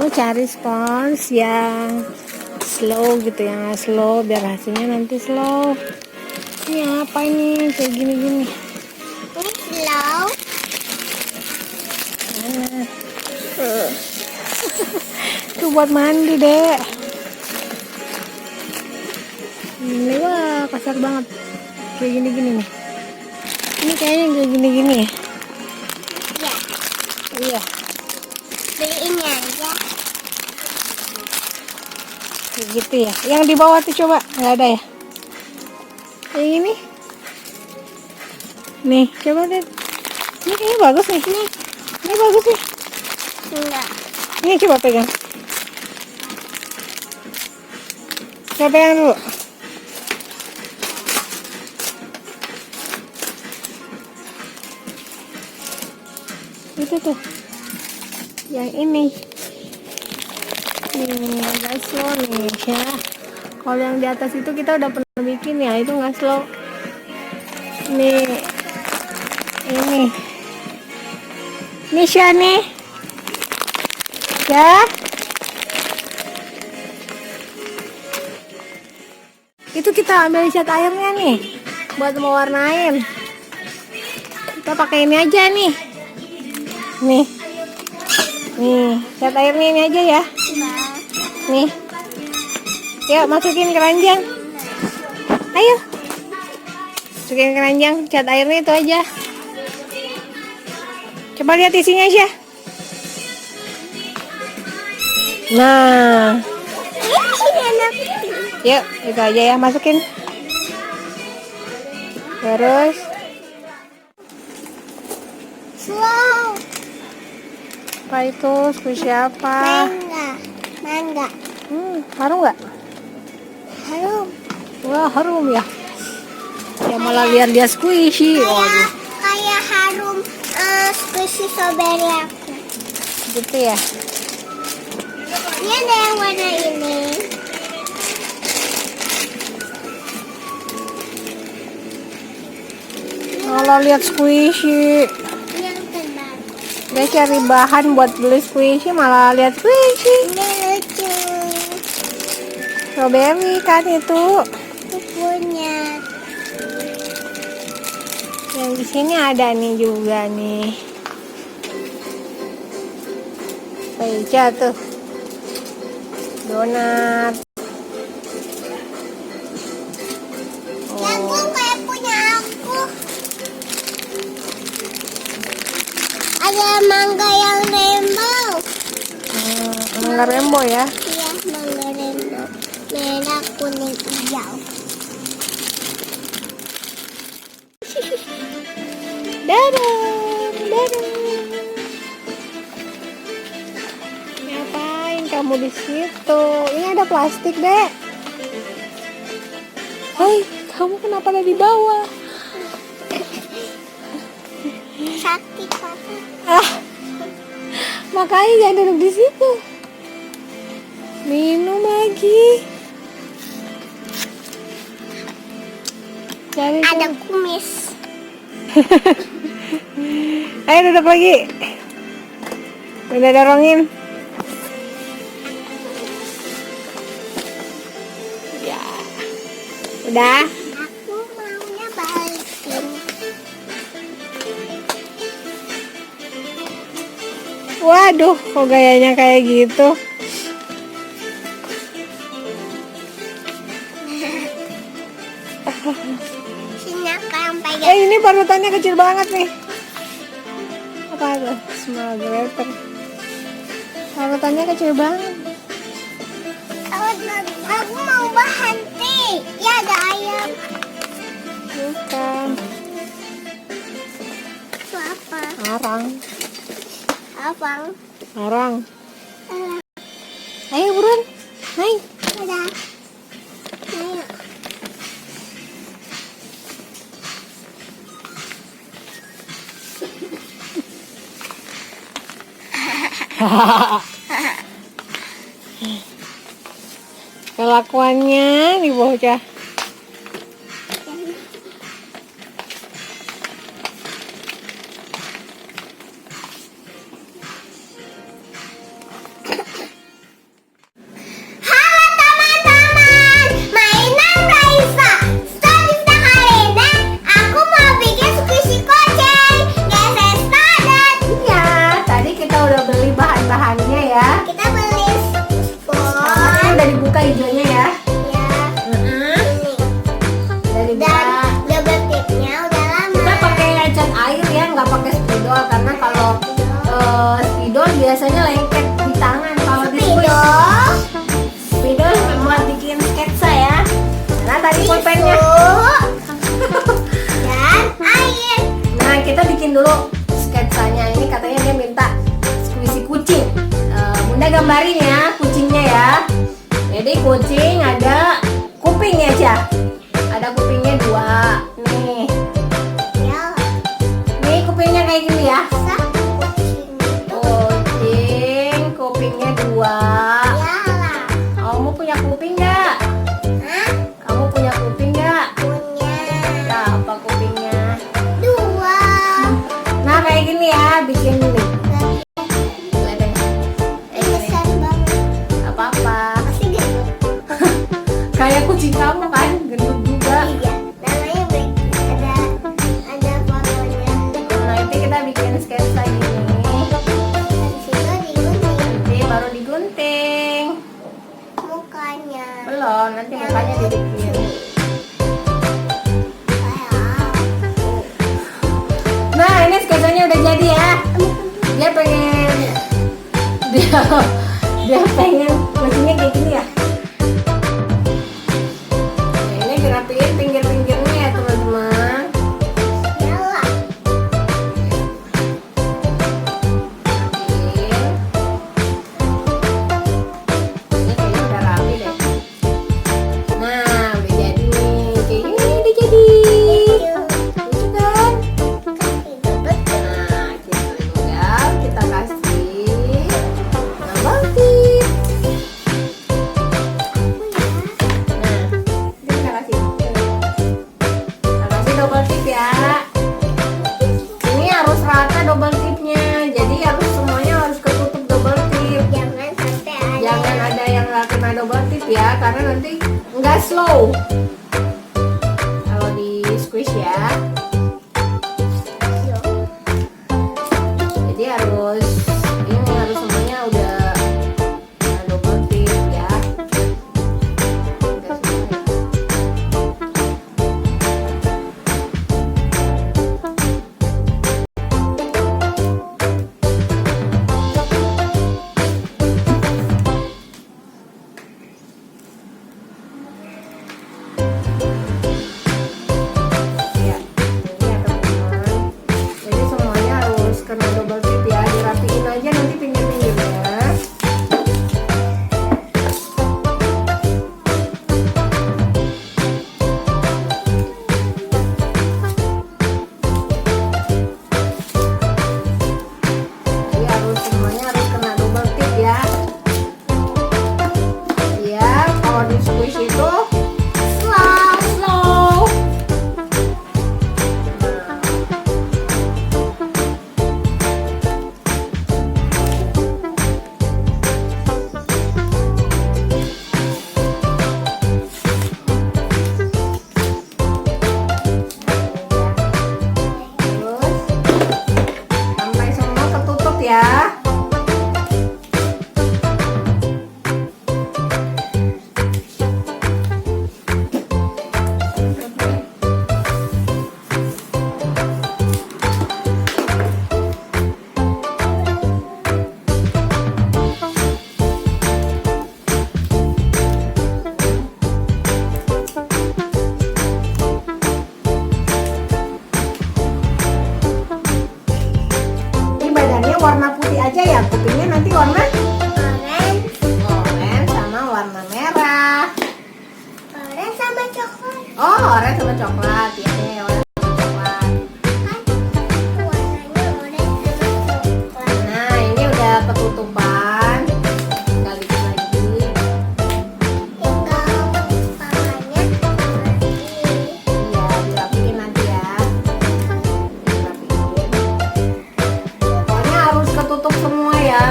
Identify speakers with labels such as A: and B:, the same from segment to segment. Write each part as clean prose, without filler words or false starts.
A: cari spons yang slow gitu, yang slow biar hasilnya nanti slow. Ini apa ini kayak gini-gini?
B: Ini slow.
A: Mana? Itu buat mandi, Dek. Ini wah kasar banget. Kayak gini-gini nih. Ini kayaknya kayak gini-gini ya.
B: Ya,
A: Iya.
B: beli ini aja.
A: Kayak gitu ya. Yang di bawah tuh coba nggak ada ya? Yang ini? Nih, coba deh. Ini kayaknya bagus nih. Ini bagus nih.
B: Enggak.
A: Ini coba pegang. Coba pegang dulu. Itu tuh. Yang ini. Nih, agak slow nih ya. Kalau yang di atas itu kita udah pernah bikin ya, itu nggak slow. Nih. Ini. Nisha nih. Ya. Itu kita ambil cat airnya nih buat mewarnain. Kita pakai ini aja nih. Nih. Nih, cat airnya ini aja ya. Nih. Yuk masukin keranjang. Ayo. Masukin keranjang, cat airnya itu aja. Coba lihat isinya aja. Nah. Yuk, itu aja ya, masukin. Terus
B: Slow.
A: apa itu? Squishy apa?
B: Mangga.
A: Harum nggak?
B: Harum.
A: Wah, harum ya. Ya malah lihat dia squishy. Waduh,
B: Kayak harum squishy strawberry aku.
A: gitu ya.
B: Ini ada yang warna ini.
A: Malah lihat squishy.
B: Yang tebal.
A: Dia cari bahan buat beli squishy, malah lihat squishy.
B: Ini lucu.
A: Strawberry kan itu.
B: Aku punya.
A: Yang di sini ada nih juga nih. Baca tuh. Donat.
B: Yang gue kayak punya aku. Ada mangga yang rainbow.
A: Mangga rainbow ya.
B: Iya, mangga rainbow. Merah, kuning, hijau.
A: Dadah, dadah. Ngapain kamu di situ? Ini ada plastik, Dek. Hai, kamu kenapa ada di bawah?
B: Sakit papa.
A: Ah, makanya jangan duduk di situ. Minum lagi. Cari
B: Ada
A: tuh.
B: kumis.
A: Ayo duduk lagi. Udah dorongin. Ya. Udah.
B: Aku maunya balikin.
A: Waduh, kok gayanya kayak gitu?
B: Sini aku yang pegang.
A: Ini parutannya kecil banget nih. Apa itu? Small glitter. Parutannya kecil banget.
B: Aku mau berhenti. Ya ada ayam.
A: Bukan.
B: Itu apa?
A: Arang.
B: Abang.
A: Arang. Ayo buruan. Naik.
B: Udah. Ayo.
A: Kelakuannya nih bocah. nggak pakai spidol karena kalau spidol biasanya lengket di tangan. Kalau di spidol buat bikin sketsa ya. Nah tadi pulpennya.
B: Dan air.
A: Nah kita bikin dulu sketsanya. Ini katanya dia minta squishy kucing. Bunda gambarin ya kucingnya ya. Jadi kucing ada kupingnya aja. Ada kupingnya 2. Nih.
B: Ya.
A: Nih kupingnya kayak gini ya.
B: Kucing.
A: Kucing kupingnya 2.
B: Yalah.
A: Kamu punya kuping nggak?
B: Hah?
A: Kamu punya kuping nggak?
B: Punya.
A: Berapa kupingnya?
B: 2.
A: Nah kayak gini ya, bikin nih. Kelihatan nggak?
B: Besar banget.
A: Nggak apa-apa.
B: Masih gendut.
A: Kayak kucing kamu kan, gendut juga.
B: Iya. Namanya Black. Ada fotonya.
A: Nah nanti kita bikin sketsa gini.
B: Habis itu digunting
A: Nanti baru digunting.
B: mukanya.
A: Belum, nanti mukanya dibikin. Nah ini sketsanya udah jadi ya. Dia pengen dia pengen kucingnya kayak gini ya. Nah, ini dirapiin pinggir-pinggirnya ya teman-teman.
B: Yalah.
A: Rapiin. Ini kayaknya udah rapi deh. Nah udah jadi nih, kayak gini udah jadi. Lucu kan? Nah kita tinggal kita kasih nambah tip. Nah ini kita kasih double tip ya. Ini harus rata double tipnya, jadi harus semuanya harus ketutup double tip.
B: Jangan sampai ada.
A: Jangan ada yang nggak kena double tip ya, karena nanti nggak slow kalau di squish ya. Jadi harus ini harus semuanya udah double tip ya. Udah semuanya. Ya, ini ya teman-teman. Jadi semuanya harus kena double tip ya. Dirapiin aja nanti pinggir-pinggirnya. Jadi harus semuanya harus kena double tip ya. Iya, kalau di squish itu slow. Terus sampai semua ketutup ya. Ini badannya warna putih aja ya, kupingnya nanti warna oranye sama warna merah.
B: Orange sama coklat.
A: Oh, oranye sama coklat ya deh, oranye sama coklat.
B: Kan warnanya orange sama coklat.
A: Nah, ini udah ketutupan. Tinggal dikit lagi.
B: Tinggal tangannya sama ini.
A: Iya, dirapiin nanti ya. Dirapiin. Pokoknya harus ketutup semua ya.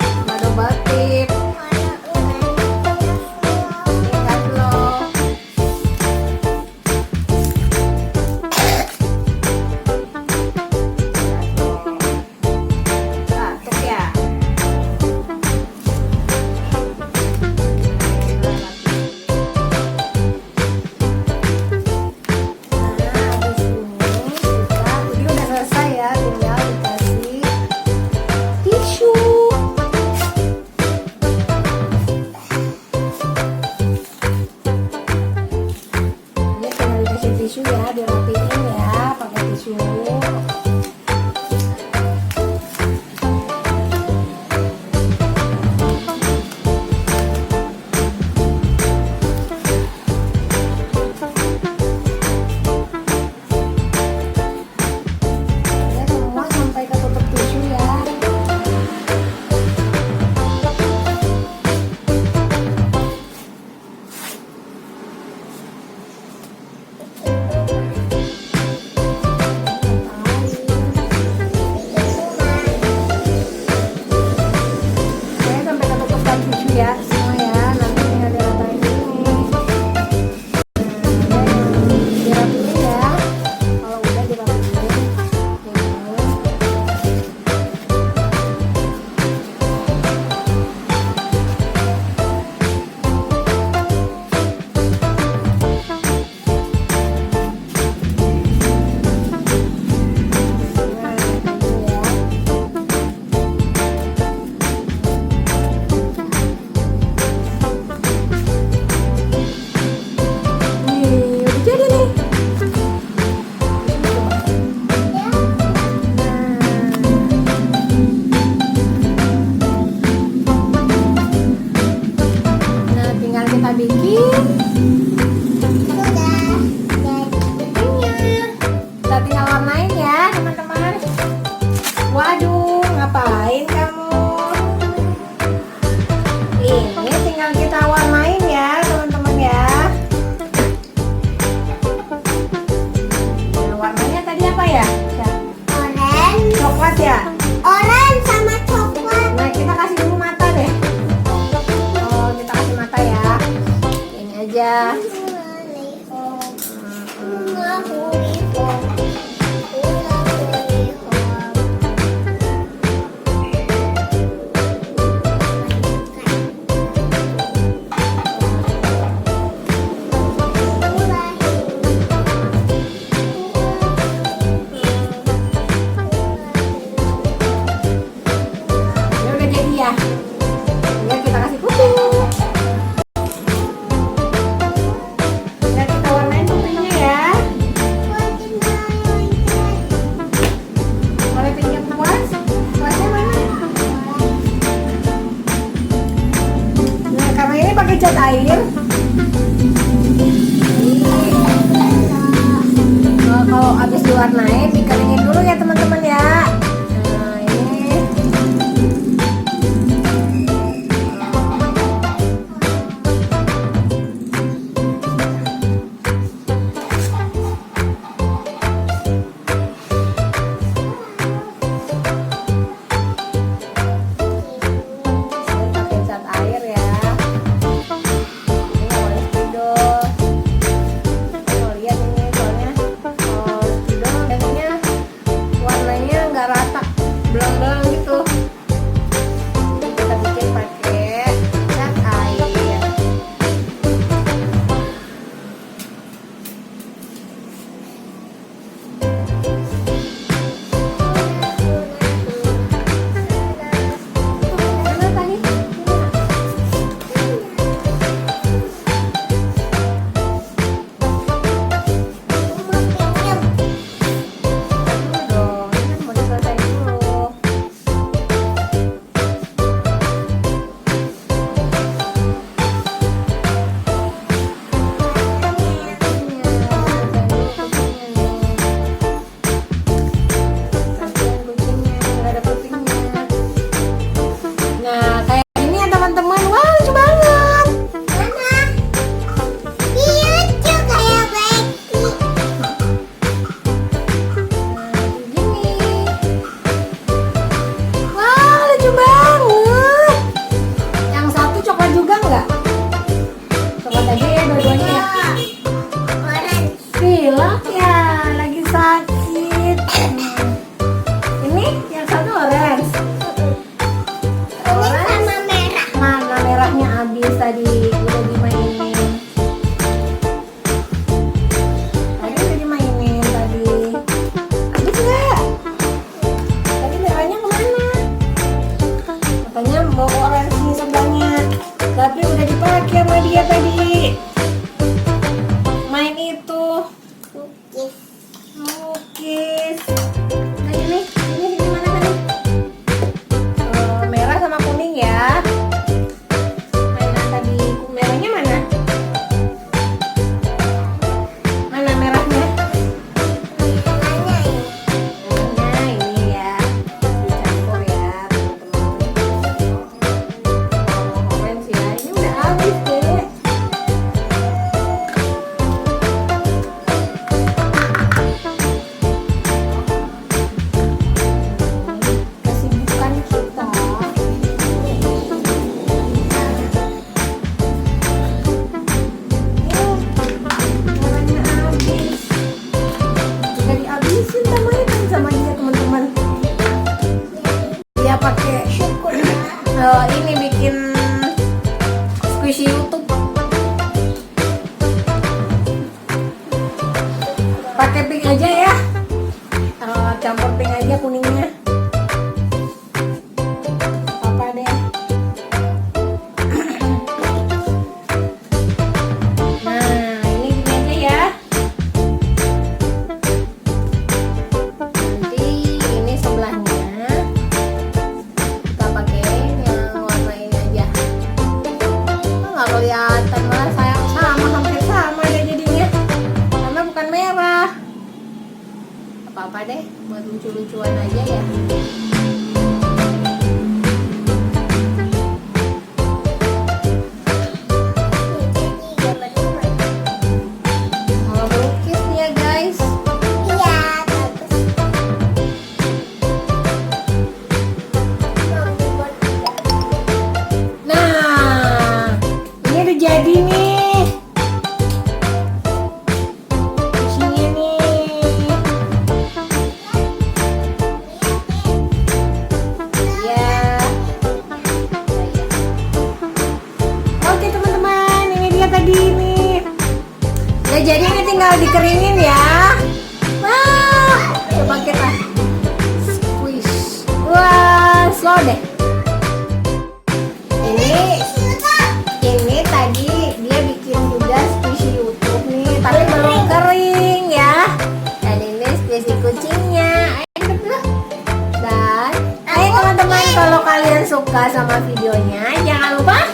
A: Sama double tip.
B: Warna oranye sama
A: Tinggal slow. rapiin ya pakai tisu. Ya semua sampai ketutup tisu ya. Saya sampai ketutupkan tisu ya semua ya. Nanti tinggal diratain ini. Dirapiin ya. Kalau udah dirapiin ini. Nah, ini ya. Nih, udah jadi nih. Nah, tinggal kita bikin. Kita tinggal warnain ya, teman-teman. Waduh, ngapain kamu? Ini tinggal kita warnain ya, teman-teman ya. Nah, warnanya tadi apa ya?
B: Orange.
A: Coklat ya?
B: Orange sama coklat.
A: Nah, kita kasih dulu mata deh. Oh, kita kasih mata ya. Ini aja. Ini udah jadi ya. Ya, kita kasih kuning. Tinggal kita warnain kupingnya ya. Boleh pinjam kuas? Kuasnya mana? Nah, karena ini pakai cat air. Kalau habis diwarnain, dikeringin dulu ya teman-teman ya. Nah, ini. Saya pakai cat air ya. Ini oleh spidol. Mau lihat ini soalnya kalau spidol biasanya warnanya nggak rata, belang-belang gitu. Kita bikin pakai cat air. Mana tadi? Dong, ini kan mau diselesaiin dulu. Ini ya, selesaiin dulu kupingnya nih. pakai ini bikin squishy YouTube. Pakai pink aja ya. Campur pink aja kuningnya. Apa deh. Nah, ini gini aja ya. Nanti ini sebelahnya kita pakai yang warna ini aja. Nggak kelihatan malah sayang sama, hampir sama deh jadinya. Karena bukan merah. Apa-apa deh, buat lucu-lucuan aja ya. Kalau melukis nih ya guys.
B: Iya, bagus.
A: Nah, ini udah jadi nih. Isinya nih. Ya. Oke teman-teman, ini dia tadi nih. Udah jadi, ini tinggal dikeringin ya. Wah, coba kita squeeze. Wah, slow deh. Ini tadi dia bikin juga squishy YouTube nih, tapi belum kering ya. Dan ini squishy kucingnya. Dan ayo teman-teman, kalau kalian suka sama videonya, jangan lupa